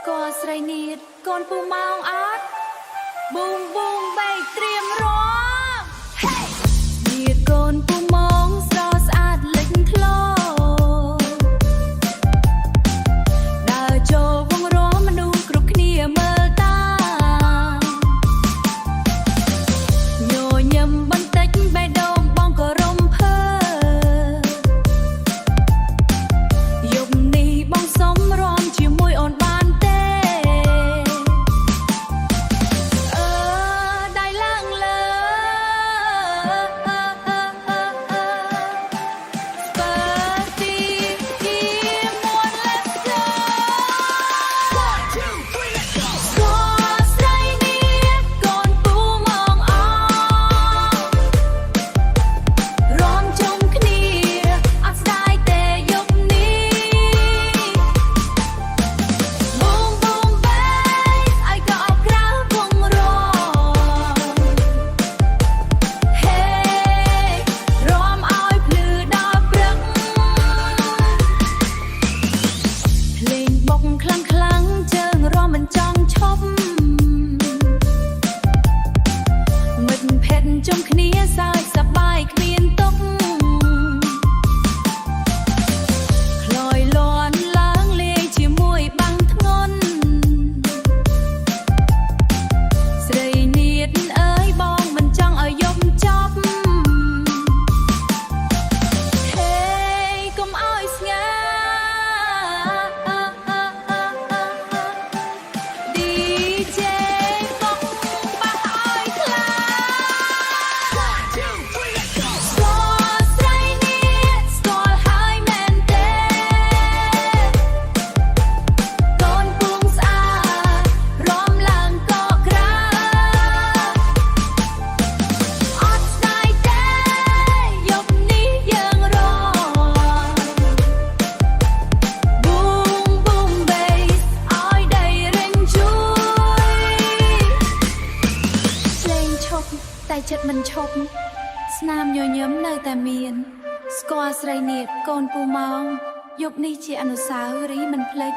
Score ស្រីនៀតកូនពូម៉ោងអត់ប៊ូមប៊ូមបែកត្រៀមរងនៀតកូនពូម៉ោងស្រស់ស្អាតលេចធ្លោដើរចូលវងរំមនុស្សគ្រប់គ្នាមើលតាមញញឹមបន្តិចបេះដូងបងក៏រំភើយប់នេះបងសុំរំជាមួយអូនបានទេដៃឡើងលើស្ពើទីគីមួន Let's go 1 2 3 let's go ស្គាល់ស្រីនៀតកូនពូម៉ោងអរំជុំគ្នាអត់ស្ដាយទេយប់នេះ Boom boom bass ឲ្យក៏អបក្រៅវងរំ Hey រំឲ្យភ្លឺដល់ព្រឹកភ្លេងបុកខ្លាំងជើងរំមិនចង់ឈប់មិត្តភក្តិជុំគ្នាសើចសប្បាយគ្មានទុក្ខខ្លោយលាន់ឡើងលាយជាមួយបាំងធ្ងន់ស្រីនៀតអើយបងមិនចង់ឲ្យយប់ចប់ Hey កុំឲ្យស្ងាត់ DJ បុកបាសឲ្យខ្លាំង 1 2 3 let's go ស្គាល់ស្រីនៀតស្គាល់ហើយមែនទេកូនពងស្អាតរំឡើងក៏ក្រៅអត់ស្ដាយទេយប់នេះយើងរំ Boom boom bass ឲ្យដីរិញជួយភ្លេងឈប់តែចិត្តមិនឈប់ស្នាមញញឹមនៅតែមានស្គាល់ស្រីនៀតកូនពូម៉ោងយប់នេះជាអនុស្សាវរីយ៍មិនភ្លេច